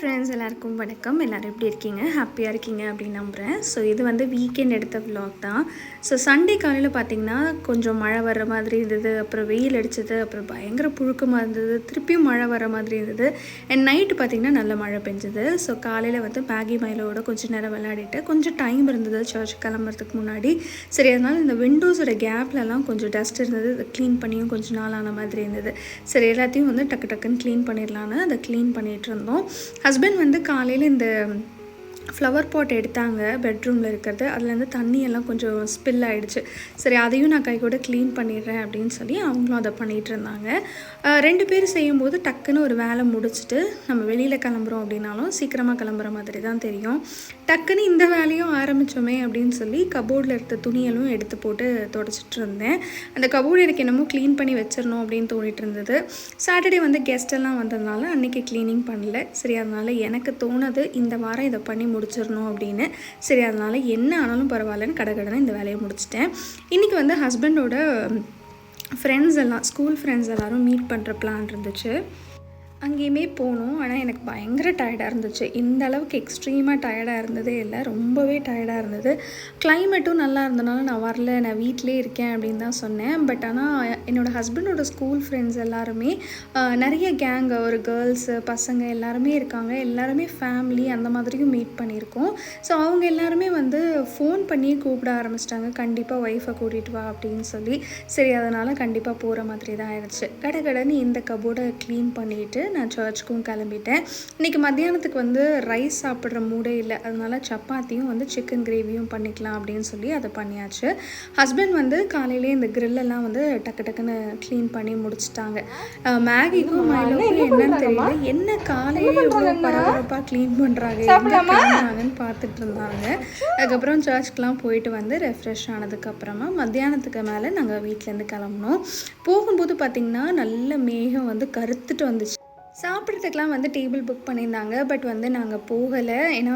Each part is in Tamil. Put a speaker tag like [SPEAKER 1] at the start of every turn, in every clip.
[SPEAKER 1] ஃப்ரெண்ட்ஸ் எல்லாருக்கும் வணக்கம். எல்லோரும் எப்படி இருக்கீங்க? ஹாப்பியாக இருக்கீங்க அப்படின்னு நம்புகிறேன். ஸோ இது வந்து வீக்கெண்ட் எடுத்த விலாக் தான். ஸோ சண்டே காலையில் பார்த்திங்கன்னா கொஞ்சம் மழை வர்ற மாதிரி இருந்தது, அப்புறம் வெயில் அடித்தது, அப்புறம் பயங்கர புழுக்கமாக இருந்தது, திருப்பியும் மழை வர மாதிரி இருந்தது. அண்ட் நைட்டு பார்த்திங்கன்னா நல்ல மழை பெஞ்சுது. ஸோ காலையில் வந்து மேகி மயிலோட கொஞ்சம் நேரம் விளையாடிட்டு கொஞ்சம் டைம் இருந்தது சர்ச் கிளம்புறதுக்கு முன்னாடி. சரி, அதனால் இந்த விண்டோஸோட கேப்லலாம் கொஞ்சம் டஸ்ட் இருந்தது, அதை க்ளீன் பண்ணியும் கொஞ்சம் நாள் ஆன மாதிரி இருந்தது. சரி, எல்லாத்தையும் வந்து டக்கு டக்குன்னு க்ளீன் பண்ணிடலான்னு அதை க்ளீன் பண்ணிகிட்டு இருந்தோம். ஹஸ்பண்ட் வந்து காலையில் இந்த ஃப்ளவர் பாட் எடுத்தாங்க பெட்ரூமில் இருக்கிறது. அதுலேருந்து தண்ணியெல்லாம் கொஞ்சம் ஸ்பில் ஆகிடுச்சு. சரி, அதையும் நான் கை கூட க்ளீன் பண்ணிடுறேன் அப்படின்னு சொல்லி அவங்களும் அதை பண்ணிகிட்டு இருந்தாங்க. 2 பேர் செய்யும்போது டக்குன்னு ஒரு வேலை முடிச்சுட்டு நம்ம வெளியில் கிளம்புறோம் அப்படின்னாலும் சீக்கிரமாக கிளம்புற மாதிரி தான் தெரியும். டக்குன்னு இந்த வேலையும் ஆரம்பித்தோமே அப்படின்னு சொல்லி கபோர்டில் இருக்க துணியெல்லாம் எடுத்து போட்டு துடைச்சிட்டு இருந்தேன். அந்த கபோர்டு எனக்கு என்னமோ க்ளீன் பண்ணி வச்சிடணும் அப்படின்னு தோணிட்டு இருந்தது. சாட்டர்டே வந்து கெஸ்டெல்லாம் வந்ததுனால அன்றைக்கி க்ளீனிங் பண்ணல. சரி, அதனால் எனக்கு தோணுது இந்த வாரம் இதை பண்ணி முடிச்சிடணும் அப்படின்னு. சரி, அதனால் என்ன ஆனாலும் பரவாயில்லன்னு கடகடனை இந்த வேலையை முடிச்சிட்டேன். இன்றைக்கி வந்து ஹஸ்பண்டோட ஃப்ரெண்ட்ஸ் எல்லாம், ஸ்கூல் ஃப்ரெண்ட்ஸ் எல்லோரும் மீட் பண்ணுற பிளான் இருந்துச்சு. அங்கேயுமே போனோம். ஆனால் எனக்கு பயங்கர டயர்டாக இருந்துச்சு. இந்த அளவுக்கு எக்ஸ்ட்ரீமாக டயர்டாக இருந்ததே இல்லை, ரொம்பவே டயர்டாக இருந்தது. கிளைமேட்டும் நல்லா இருந்தனால நான் வரல, நான் வீட்டிலே இருக்கேன் அப்படின்னு தான் சொன்னேன். பட் ஆனால் என்னோடய ஹஸ்பண்டோட ஸ்கூல் ஃப்ரெண்ட்ஸ் எல்லாருமே நிறைய கேங், ஒரு கேர்ள்ஸு பசங்க எல்லாருமே இருக்காங்க. எல்லாருமே ஃபேமிலி அந்த மாதிரியும் மீட் பண்ணியிருக்கோம். ஸோ அவங்க எல்லாருமே வந்து ஃபோன் பண்ணி கூப்பிட ஆரம்பிச்சிட்டாங்க, கண்டிப்பாக ஒய்ஃபை கூட்டிகிட்டு வா அப்படின்னு சொல்லி. சரி, அதனால் கண்டிப்பாக போகிற மாதிரி தான் ஆயிடுச்சு. கடகடன்னு இந்த கபோர்டை க்ளீன் பண்ணிவிட்டு நான் சர்ச்சுக்கும் கிளம்பிட்டேன். இன்றைக்கி மத்தியானத்துக்கு வந்து ரைஸ் சாப்பிட்ற மூடே இல்லை, அதனால சப்பாத்தியும் வந்து சிக்கன் கிரேவியும் பண்ணிக்கலாம் அப்படின்னு சொல்லி அதை பண்ணியாச்சு. ஹஸ்பண்ட் வந்து காலையிலே இந்த கிரில்லெல்லாம் வந்து டக்கு டக்குன்னு க்ளீன் பண்ணி முடிச்சிட்டாங்க. மேகிக்கும் மயிலுக்கும் என்னன்னு தெரியல, என்ன காலையிலே இவ்வளோ பரபரப்பாக க்ளீன் பண்ணுறாங்க, எங்கே கிளம்புறாங்கன்னு பார்த்துட்டு இருந்தாங்க. அதுக்கப்புறம் சர்ச்சுக்கெலாம் போயிட்டு வந்து ரெஃப்ரெஷ் ஆனதுக்கப்புறமா மத்தியானத்துக்கு மேலே நாங்கள் வீட்டிலேருந்து கிளம்புனோம். போகும்போது பார்த்திங்கன்னா நல்ல மேகம் வந்து கருத்துட்டு வந்துச்சு. சாப்பிட்றதுக்கெலாம் வந்து டேபிள் புக் பண்ணியிருந்தாங்க. பட் வந்து நாங்கள் போகலை, ஏன்னா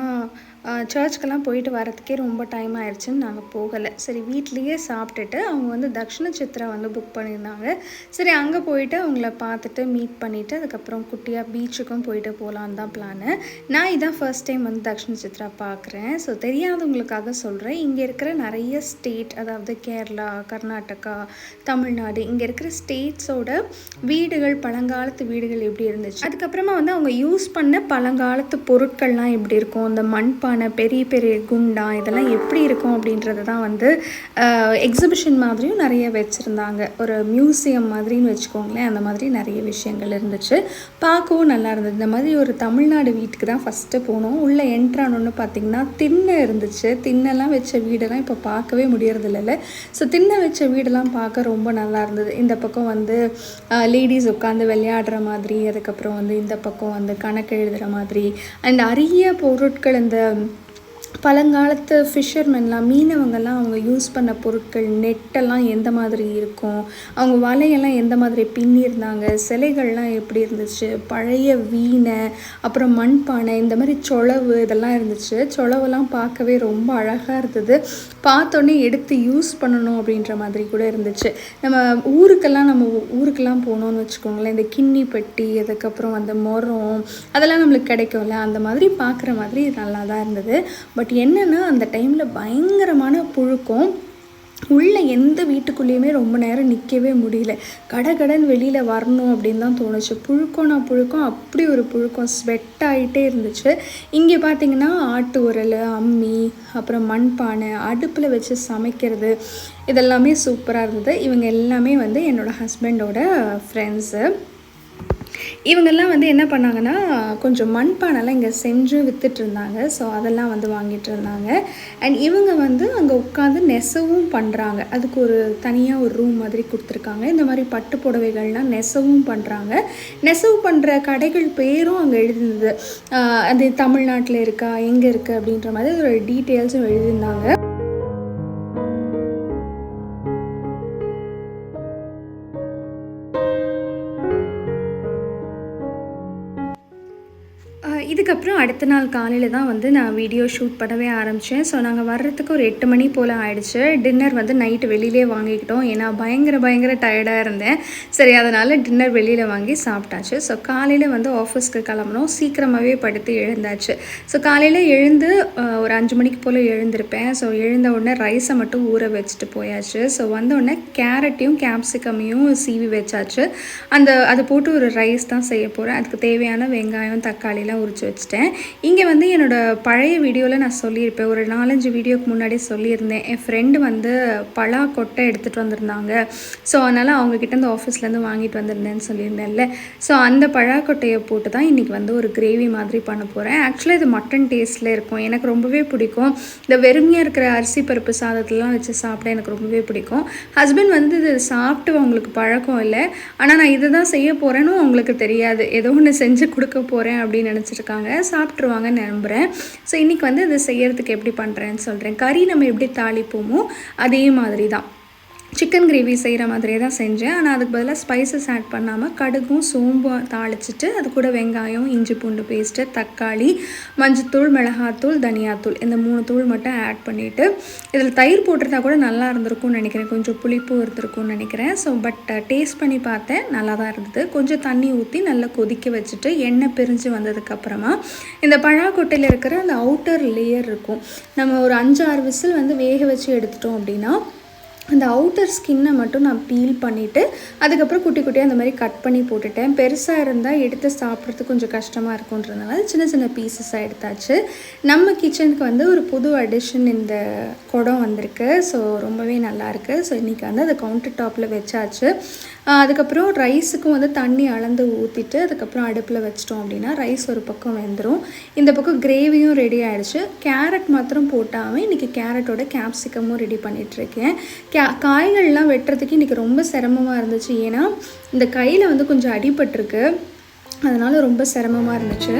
[SPEAKER 1] சர்ச்சுக்கெல்லாம் போயிட்டு வரத்துக்கே ரொம்ப டைம் ஆயிடுச்சுன்னு நாங்கள் போகலை. சரி, வீட்லேயே சாப்பிட்டுட்டு அவங்க வந்து தக்ஷண சித்ரா வந்து புக் பண்ணியிருந்தாங்க. சரி, அங்கே போயிட்டு அவங்கள பார்த்துட்டு மீட் பண்ணிவிட்டு அதுக்கப்புறம் குட்டியாக பீச்சுக்கும் போயிட்டு போகலான்னு தான் பிளானு. நான் இதான் ஃபர்ஸ்ட் டைம் வந்து தக்ஷண சித்ரா பார்க்குறேன். ஸோ தெரியாதவங்களுக்காக சொல்கிறேன். இங்கே இருக்கிற நிறைய ஸ்டேட், அதாவது கேரளா, கர்நாடகா, தமிழ்நாடு, இங்கே இருக்கிற ஸ்டேட்ஸோட வீடுகள், பழங்காலத்து வீடுகள் எப்படி இருந்துச்சு, அதுக்கப்புறமா வந்து அவங்க யூஸ் பண்ண பழங்காலத்து பொருட்கள்லாம் எப்படி இருக்கும், இந்த மண்பானை, பெரிய பெரிய குண்டா, இதெல்லாம் எப்படி இருக்கும் அப்படின்றது தான் வந்து எக்ஸிபிஷன் மாதிரியும் நிறைய வச்சுருந்தாங்க. ஒரு மியூசியம் மாதிரின்னு வச்சுக்கோங்களேன். அந்த மாதிரி நிறைய விஷயங்கள் இருந்துச்சு. பார்க்கவும் நல்லா இருந்தது. இந்த மாதிரி ஒரு தமிழ்நாடு வீட்டுக்கு தான் ஃபஸ்ட்டு போனோம். உள்ளே என்ட்ரானோன்னு பார்த்திங்கன்னா திண்ணை இருந்துச்சு. திண்ணெல்லாம் வச்ச வீடெல்லாம் இப்போ பார்க்கவே முடியறதில்ல. ஸோ திண்ணை வச்ச வீடெல்லாம் பார்க்க ரொம்ப நல்லா இருந்தது. இந்த பக்கம் வந்து லேடிஸ் உட்காந்து விளையாடுற மாதிரி, அதுக்கப்புறம் வந்து இந்த பக்கம் வந்து கணக்கு எழுதுகிற மாதிரி, அண்ட் அரிய பொருட்கள், இந்த பழங்காலத்து ஃபிஷர்மென்லாம், மீனவங்கள்லாம் அவங்க யூஸ் பண்ண பொருட்கள், நெட்டெல்லாம் எந்த மாதிரி இருக்கும், அவங்க வலையெல்லாம் எந்த மாதிரி பின்னியிருந்தாங்க, சிலைகள்லாம் எப்படி இருந்துச்சு, பழைய வீணை, அப்புறம் மண்பானை, இந்த மாதிரி சொளவு இதெல்லாம் இருந்துச்சு. சொளவெல்லாம் பார்க்கவே ரொம்ப அழகாக இருந்தது. பார்த்தோன்னே எடுத்து யூஸ் பண்ணணும் அப்படின்ற மாதிரி கூட இருந்துச்சு. நம்ம ஊருக்கெல்லாம் போனோம்னு வச்சுக்கோங்களேன், இந்த கிண்ணி பெட்டி, அதுக்கப்புறம் அந்த மரம், அதெல்லாம் நம்மளுக்கு கிடைக்கும்ல, அந்த மாதிரி பார்க்குற மாதிரி நல்லா தான் இருந்தது. பட் என்னென்னா அந்த டைமில் பயங்கரமான புழுக்கம். உள்ளே எந்த வீட்டுக்குள்ளேயுமே ரொம்ப நேரம் நிற்கவே முடியல. கடகடன் வெளியில் வரணும் அப்படின்னு தான் தோணுச்சு. புழுக்கம் அப்படி ஒரு புழுக்கம், ஸ்வெட் ஆகிட்டே இருந்துச்சு. இங்கே பார்த்திங்கன்னா ஆட்டு உரல், அம்மி, அப்புறம் மண்பானை, அடுப்பில் வச்சு சமைக்கிறது, இதெல்லாமே சூப்பராக இருந்தது. இவங்க எல்லாமே வந்து என்னோடய ஹஸ்பண்டோட ஃப்ரெண்ட்ஸு. இவங்கெல்லாம் வந்து என்ன பண்ணாங்கன்னா கொஞ்சம் மண்பானைலாம் இங்கே செஞ்சு விற்றுட்டு இருந்தாங்க. ஸோ அதெல்லாம் வந்து வாங்கிட்டு இருந்தாங்க. அண்ட் இவங்க வந்து அங்கே உட்காந்து நெசவும் பண்ணுறாங்க. அதுக்கு ஒரு தனியாக ஒரு ரூம் மாதிரி கொடுத்துருக்காங்க. இந்த மாதிரி பட்டு புடவைகள்லாம் நெசவும் பண்ணுறாங்க. நெசவு பண்ணுற கடைகள் பேரும் அங்கே எழுதியிருந்தது. அது தமிழ்நாட்டில் இருக்கா, எங்கே இருக்குது அப்படின்ற மாதிரி ஒரு டீட்டெயில்ஸும் எழுதியிருந்தாங்க. இதுக்கப்புறம் அடுத்த நாள் காலையில் தான் வந்து நான் வீடியோ ஷூட் பண்ணவே ஆரம்பித்தேன். ஸோ நாங்கள் வர்றதுக்கு ஒரு 8 மணி போல் ஆகிடுச்சு. டின்னர் வந்து நைட்டு வெளியிலே வாங்கிக்கிட்டோம். ஏன்னா பயங்கர டயர்டாக இருந்தேன். சரி, அதனால் டின்னர் வெளியில் வாங்கி சாப்பிட்டாச்சு. ஸோ காலையில் வந்து ஆஃபீஸ்க்கு கிளம்புனோம். சீக்கிரமாகவே படுத்து எழுந்தாச்சு. ஸோ காலையில் எழுந்து ஒரு 5 மணிக்கு போல் எழுந்திருப்பேன். ஸோ எழுந்த உடனே ரைஸை மட்டும் ஊற வச்சுட்டு போயாச்சு. ஸோ வந்த உடனே கேரட்டையும் கேப்சிகமையும் சீவி வச்சாச்சு. அது போட்டு ஒரு ரைஸ் தான் செய்ய போகிறேன். அதுக்கு தேவையான வெங்காயம், தக்காளிலாம் உரிச்சு வச்சுட்டேன். இங்கே வந்து என்னோடய பழைய வீடியோவில் நான் சொல்லியிருப்பேன், ஒரு 4-5 வீடியோக்கு முன்னாடி சொல்லியிருந்தேன். என் ஃப்ரெண்டு வந்து பலா கொட்டை எடுத்துகிட்டு வந்திருந்தாங்க. ஸோ அதனால் அவங்கக்கிட்ட இந்த ஆஃபீஸ்லேருந்து வாங்கிட்டு வந்திருந்தேன்னு சொல்லியிருந்தேன்ல. ஸோ அந்த பழாக்கொட்டையை போட்டு தான் இன்றைக்கி வந்து ஒரு கிரேவி மாதிரி பண்ண போகிறேன். ஆக்சுவலாக இது மட்டன் டேஸ்ட்டில் இருக்கும். எனக்கு ரொம்பவே பிடிக்கும். இந்த வெறுமையாக இருக்கிற அரிசி பருப்பு சாதத்துலாம் வச்சு சாப்பிட எனக்கு ரொம்பவே பிடிக்கும். ஹஸ்பண்ட் வந்து இது சாப்பிட்டு அவங்களுக்கு பழக்கம் இல்லை. ஆனால் நான் இதை தான் செய்ய போகிறேன்னு அவங்களுக்கு தெரியாது. ஏதோ ஒன்று செஞ்சு கொடுக்க போகிறேன் அப்படின்னு நினச்சிருக்காங்க. சாப்பிட்ருவாங்கன்னு நம்புகிறேன். ஸோ இன்றைக்கி வந்து இதை செய்கிறதுக்கு எப்படி பண்ணுறேன்னு சொல்கிறேன். கறி நம்ம எப்படி தாளிப்போமோ அதே மாதிரி தான் சிக்கன் கிரேவி செய்கிற மாதிரியே தான் செஞ்சேன். ஆனால் அதுக்கு பதிலாக ஸ்பைசஸ் ஆட் பண்ணாமல் கடுகும் சோம்பும் தாளிச்சிட்டு அது கூட வெங்காயம், இஞ்சி பூண்டு பேஸ்ட்டு, தக்காளி, மஞ்சத்தூள், மிளகாத்தூள், தனியாத்தூள் இந்த 3 தூள் மட்டும் ஆட் பண்ணிவிட்டு இதில் தயிர் போட்டிருந்தா கூட நல்லா இருந்திருக்கும்னு நினைக்கிறேன். கொஞ்சம் புளிப்பும் இருந்திருக்கும்னு நினைக்கிறேன். ஸோ டேஸ்ட் பண்ணி பார்த்தேன், நல்லா தான் இருந்தது. கொஞ்சம் தண்ணி ஊற்றி நல்லா கொதிக்க வச்சுட்டு எண்ணெய் பிரிஞ்சு வந்ததுக்கப்புறமா இந்த பழாக்கொட்டையில் இருக்கிற அந்த அவுட்டர் லேயர் இருக்கும், நம்ம ஒரு 5-6 விசில் வந்து வேக வச்சு எடுத்துட்டோம் அப்படின்னா அந்த அவுட்டர் ஸ்கின்னை மட்டும் நான் பீல் பண்ணிவிட்டு அதுக்கப்புறம் குட்டி குட்டியாக அந்த மாதிரி கட் பண்ணி போட்டுட்டேன். பெருசாக இருந்தால் எடுத்து சாப்பிட்றதுக்கு கொஞ்சம் கஷ்டமாக இருக்குன்றதுனால சின்ன சின்ன பீசஸாக எடுத்தாச்சு. நம்ம கிச்சனுக்கு வந்து ஒரு புது அடிஷன் இந்த குடம் வந்திருக்கு. ஸோ ரொம்பவே நல்லாயிருக்கு. ஸோ இன்றைக்கி வந்து அதை கவுண்டர் டாப்பில் வச்சாச்சு. அதுக்கப்புறம் ரைஸுக்கும் வந்து தண்ணி அளந்து ஊற்றிட்டு அதுக்கப்புறம் அடுப்பில் வச்சிட்டோம் அப்படின்னா ரைஸ் ஒரு பக்கம் வெந்துடும். இந்த பக்கம் கிரேவியும் ரெடி ஆகிடுச்சு. கேரட் மாத்திரம் போட்டாமல் இன்றைக்கி கேரட்டோட கேப்சிகமும் ரெடி பண்ணிகிட்ருக்கேன். காய்கள்லாம் வெட்டுறதுக்கு இன்றைக்கி ரொம்ப சிரமமாக இருந்துச்சு. ஏன்னா இந்த கையில் வந்து கொஞ்சம் அடிபட்டிருக்கு, அதனால் ரொம்ப சிரமமாக இருந்துச்சு.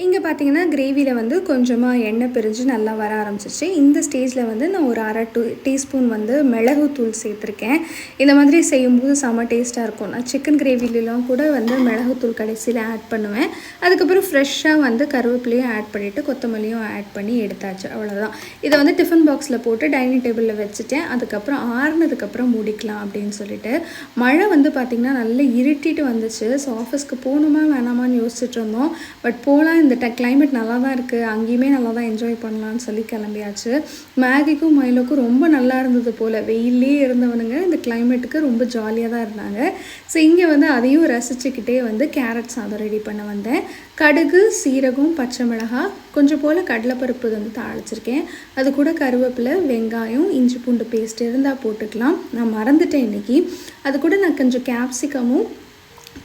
[SPEAKER 1] இங்கே பார்த்தீங்கன்னா கிரேவியில் வந்து கொஞ்சமாக எண்ணெய் பிரிஞ்சு நல்லா வர ஆரம்பிச்சிச்சு. இந்த ஸ்டேஜில் வந்து நான் ஒரு 1/2 டீஸ்பூன் வந்து மிளகுத்தூள் சேர்த்துருக்கேன். இந்த மாதிரி செய்யும்போது செம்ம டேஸ்ட்டாக இருக்கும். நான் சிக்கன் கிரேவிலாம் கூட வந்து மிளகுத்தூள் கடைசியில் ஆட் பண்ணுவேன். அதுக்கப்புறம் ஃப்ரெஷ்ஷாக வந்து கருவேப்பிலையும் ஆட் பண்ணிவிட்டு கொத்தமல்லியும் ஆட் பண்ணி எடுத்தாச்சு. அவ்வளோதான். இதை வந்து டிஃபன் பாக்ஸில் போட்டு டைனிங் டேபிளில் வச்சுட்டேன். அதுக்கப்புறம் ஆறுனதுக்கப்புறம் முடிக்கலாம் அப்படின்னு சொல்லிட்டு. மழை வந்து பார்த்திங்கன்னா நல்லா இருட்டிட்டு வந்துச்சு. ஸோ ஆஃபீஸ்க்கு போகணுமா வேணாமான்னு யோசிச்சுட்டு இருந்தோம். பட் போகலாம், இந்த கிளைமேட் நல்லா தான் இருக்குது, அங்கேயுமே நல்லா தான் என்ஜாய் பண்ணலான்னு சொல்லி கிளம்பியாச்சு. மேகிக்கும் மைலோக்கும் ரொம்ப நல்லா இருந்தது போல். வெயிலே இருந்தவனுங்க இந்த கிளைமேட்டுக்கு ரொம்ப ஜாலியாக தான் இருந்தாங்க. ஸோ இங்கே வந்து அதையும் ரசிச்சுக்கிட்டே வந்து கேரட் சாதம் ரெடி பண்ண வந்தேன். கடுகு, சீரகம், பச்சை மிளகாய், கொஞ்சம் போல் கடலைப்பருப்பு வந்து தாளிச்சிருக்கேன். அது கூட கருவேப்பிலை, வெங்காயம், இஞ்சி பூண்டு பேஸ்ட் இருந்தால் போட்டுக்கலாம். நான் மறந்துட்டேன் இன்றைக்கி. அது கூட நான் கொஞ்சம் கேப்சிகமும்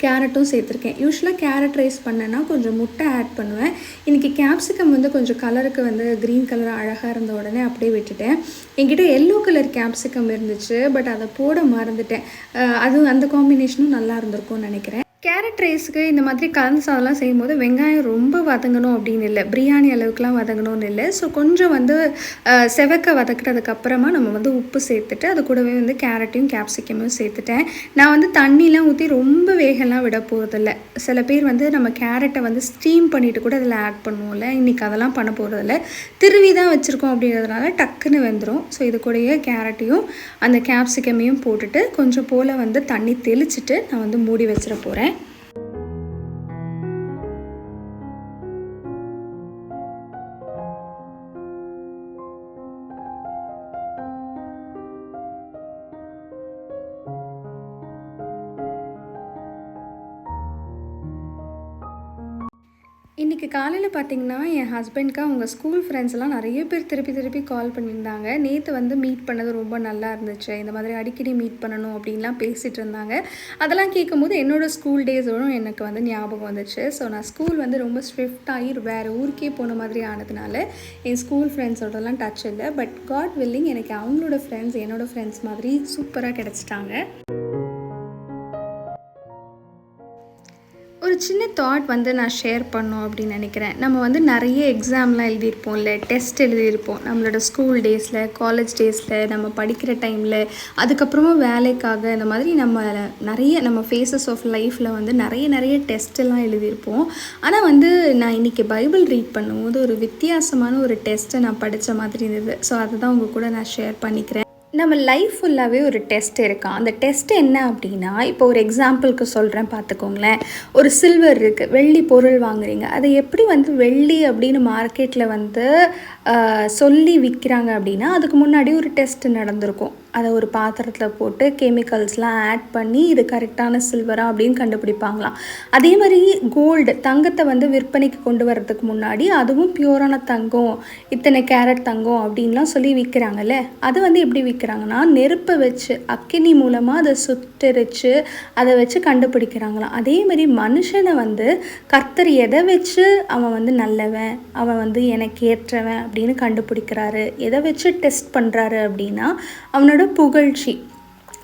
[SPEAKER 1] கேரட்டும் சேர்த்துருக்கேன். யூஸ்வலாக கேரட் ரைஸ் பண்ணேன்னா கொஞ்சம் முட்டை ஆட் பண்ணுவேன். இன்றைக்கி கேப்சிகம் வந்து கொஞ்சம் கலருக்கு வந்து க்ரீன் கலர் அழகாக இருந்த உடனே அப்படியே விட்டுட்டேன். என்கிட்ட எல்லோ கலர் கேப்சிகம் இருந்துச்சு, பட் அதை போட மறந்துட்டேன். அந்த காம்பினேஷனும் நல்லா இருந்திருக்கும்னு நினைக்கிறேன். கேரட் ரைஸுக்கு இந்த மாதிரி கலந்து சாதம்லாம் செய்யும்போது வெங்காயம் ரொம்ப வதங்கணும் அப்படின்னு இல்லை, பிரியாணி அளவுக்குலாம் வதங்கணும்னு இல்லை. ஸோ கொஞ்சம் வந்து செவக்க வதக்கினதுக்கப்புறமா நம்ம வந்து உப்பு சேர்த்துட்டு அது கூடவே வந்து கேரட்டையும் கேப்சிகமும் சேர்த்துட்டேன். நான் வந்து தண்ணிலாம் ஊற்றி ரொம்ப வேகலாம் விட போகிறதில்ல. சில பேர் வந்து நம்ம கேரட்டை வந்து ஸ்டீம் பண்ணிவிட்டு கூட அதில் ஆட் பண்ணுவோம்ல, இன்றைக்கி அதெல்லாம் பண்ண போகிறதில்ல. திருவி தான் வச்சுருக்கோம் அப்படின்றதுனால டக்குன்னு வெந்துடும். ஸோ இது கூடயே கேரட்டையும் அந்த கேப்சிகமையும் போட்டுட்டு கொஞ்சம் போல் வந்து தண்ணி தெளிச்சிட்டு நான் வந்து மூடி வச்சிட போகிறேன். இன்றைக்கி காலையில் பார்த்திங்கன்னா என் ஹஸ்பண்ட்க்கு அவங்க ஸ்கூல் ஃப்ரெண்ட்ஸ் எல்லாம் நிறைய பேர் திருப்பி கால் பண்ணியிருந்தாங்க. நேற்று வந்து மீட் பண்ணது ரொம்ப நல்லா இருந்துச்சு, இந்த மாதிரி அடிக்கடி மீட் பண்ணணும் அப்படின்லாம் பேசிகிட்டு இருந்தாங்க. அதெல்லாம் கேட்கும்போது என்னோடய ஸ்கூல் டேஸோடும் எனக்கு வந்து ஞாபகம் வந்துச்சு. ஸோ நான் ஸ்கூல் வந்து ரொம்ப ஸ்விஃப்ட் ஆகி வேறு ஊருக்கே போன மாதிரி ஆனதுனால என் ஸ்கூல் ஃப்ரெண்ட்ஸோடலாம் டச் இல்லை. பட் காட் வில்லிங் எனக்கு அவங்களோட ஃப்ரெண்ட்ஸ் என்னோடய ஃப்ரெண்ட்ஸ் மாதிரி சூப்பராக கிடச்சிட்டாங்க. ஒரு ஒரு சின்ன தாட் வந்து நான் ஷேர் பண்ணோம் அப்படின்னு நினைக்கிறேன். நம்ம வந்து நிறைய எக்ஸாம்லாம் எழுதியிருப்போம்ல, டெஸ்ட் எழுதியிருப்போம் நம்மளோட ஸ்கூல் டேஸில், காலேஜ் டேஸில், நம்ம படிக்கிற டைமில், அதுக்கப்புறமா வேலைக்காக, இந்த மாதிரி நம்ம ஃபேஸஸ் ஆஃப் லைஃப்பில் வந்து நிறைய டெஸ்ட்டெல்லாம் எழுதியிருப்போம். ஆனால் வந்து நான் இன்றைக்கி பைபிள் ரீட் பண்ணும்போது ஒரு வித்தியாசமான ஒரு டெஸ்ட்டை நான் படித்த மாதிரி இருந்தது. ஸோ அதை தான் உங்கள் கூட நான் ஷேர் பண்ணிக்கிறேன். நம்ம லைஃப் ஃபுல்லாகவே ஒரு டெஸ்ட் இருக்கான். அந்த டெஸ்ட் என்ன அப்படின்னா, இப்போ ஒரு எக்ஸாம்பிளுக்கு சொல்கிறேன் பார்த்துக்கோங்களேன். ஒரு சில்வர் இருக்குது, வெள்ளி பொருள் வாங்குறீங்க. அதை எப்படி வந்து வெள்ளி அப்படின்னு மார்க்கெட்டில் வந்து சொல்லி விற்கிறாங்க அப்படின்னா, அதுக்கு முன்னாடி ஒரு டெஸ்ட் நடந்திருக்கும். அதை ஒரு பாத்திரத்தில் போட்டு கெமிக்கல்ஸ்லாம் ஆட் பண்ணி இது கரெக்டான சில்வரா அப்படின்னு கண்டுபிடிப்பாங்களாம். அதே மாதிரி கோல்டு, தங்கத்தை வந்து விற்பனைக்கு கொண்டு வர்றதுக்கு முன்னாடி அதுவும் பியூரான தங்கம், இத்தனை கேரட் தங்கம் அப்படின்லாம் சொல்லி விற்கிறாங்கல்ல. அது வந்து எப்படி விற்கிறாங்கன்னா, நெருப்பை வச்சு அக்கினி மூலமாக அதை சுட்டரித்து அதை வச்சு கண்டுபிடிக்கிறாங்களாம். அதே மாதிரி மனுஷனை வந்து கர்த்தர் எதை வச்சு அவன் வந்து நல்லவன், அவன் வந்து எனக்கு ஏற்றவன் அப்படின்னு கண்டுபிடிக்கிறாரு, எதை வச்சு டெஸ்ட் பண்ணுறாரு அப்படின்னா அவனோட புகழ்ச்சி.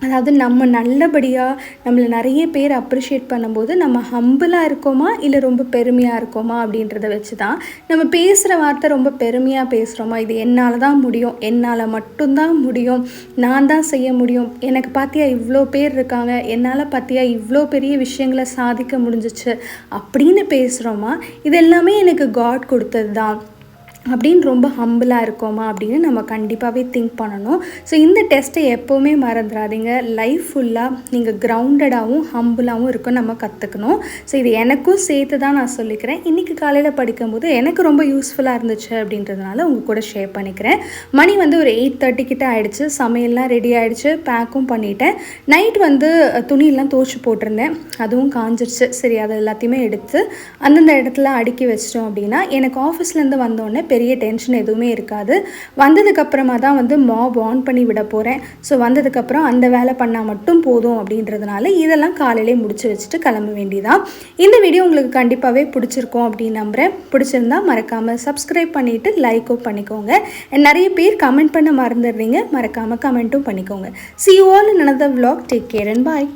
[SPEAKER 1] அதாவது நம்ம நல்லபடியாக நம்மளை நிறைய பேர் அப்ரிஷியேட் பண்ணும்போது நம்ம ஹம்பிளாக இருக்கோமா இல்லை ரொம்ப பெருமையாக இருக்கோமா அப்படின்றத வச்சு தான் நம்ம பேசுகிற வார்த்தை. ரொம்ப பெருமையாக பேசுகிறோமா, இது என்னால் தான் முடியும், என்னால் மட்டும்தான் முடியும், நான் தான் செய்ய முடியும், எனக்கு பார்த்தியா இவ்வளோ பேர் இருக்காங்க, என்னால் பார்த்தியா இவ்வளோ பெரிய விஷயங்களை சாதிக்க முடிஞ்சிச்சு அப்படின்னு பேசுகிறோமா, இது எல்லாமே எனக்கு காட் கொடுத்தது தான் அப்படின்னு ரொம்ப ஹம்பிளாக இருக்கோமா அப்படின்னு நம்ம கண்டிப்பாகவே திங்க் பண்ணணும். ஸோ இந்த டெஸ்ட்டை எப்போவுமே மறந்துடாதீங்க. லைஃப் ஃபுல்லாக நீங்கள் கிரவுண்டடாகவும் ஹம்பிளாகவும் இருக்கும் நம்ம கற்றுக்கணும். ஸோ இது எனக்கும் சேர்த்து தான் நான் சொல்லிக்கிறேன். இன்றைக்கி காலையில் படிக்கும்போது எனக்கு ரொம்ப யூஸ்ஃபுல்லாக இருந்துச்சு அப்படின்றதுனால உங்கள் கூட ஷேர் பண்ணிக்கிறேன். மணி வந்து ஒரு 8:30 கிட்ட ஆகிடுச்சு. சமையல்லாம் ரெடி ஆகிடுச்சு, பேக்கும் பண்ணிட்டேன். நைட் வந்து துணியெல்லாம் துவைச்சி போட்டிருந்தேன், அதுவும் காஞ்சிருச்சு. சரி, அதை எல்லாத்தையுமே எடுத்து அந்தந்த இடத்துல அடுக்கி வச்சிட்டோம் அப்படின்னா எனக்கு ஆஃபீஸ்லேருந்து வந்தோடனே பெரிய டென்ஷன் எதுவுமே இருக்காது. வந்ததுக்கப்புறமா தான் வந்து மாப் ஆன் பண்ணி விட போகிறேன். ஸோ வந்ததுக்கப்புறம் அந்த வேலை பண்ணால் மட்டும் போதும் அப்படின்றதுனால இதெல்லாம் காலையிலே முடிச்சு வச்சுட்டு கிளம்ப வேண்டியதான். இந்த வீடியோ உங்களுக்கு கண்டிப்பாகவே பிடிச்சிருக்கும் அப்படின்னு நம்புகிறேன். பிடிச்சிருந்தா மறக்காமல் சப்ஸ்கிரைப் பண்ணிவிட்டு லைக்கும் பண்ணிக்கோங்க. நிறைய பேர் கமெண்ட் பண்ண மறந்துடுறீங்க, மறக்காமல் கமெண்ட்டும் பண்ணிக்கோங்க. See you all in another vlog. Take care and bye.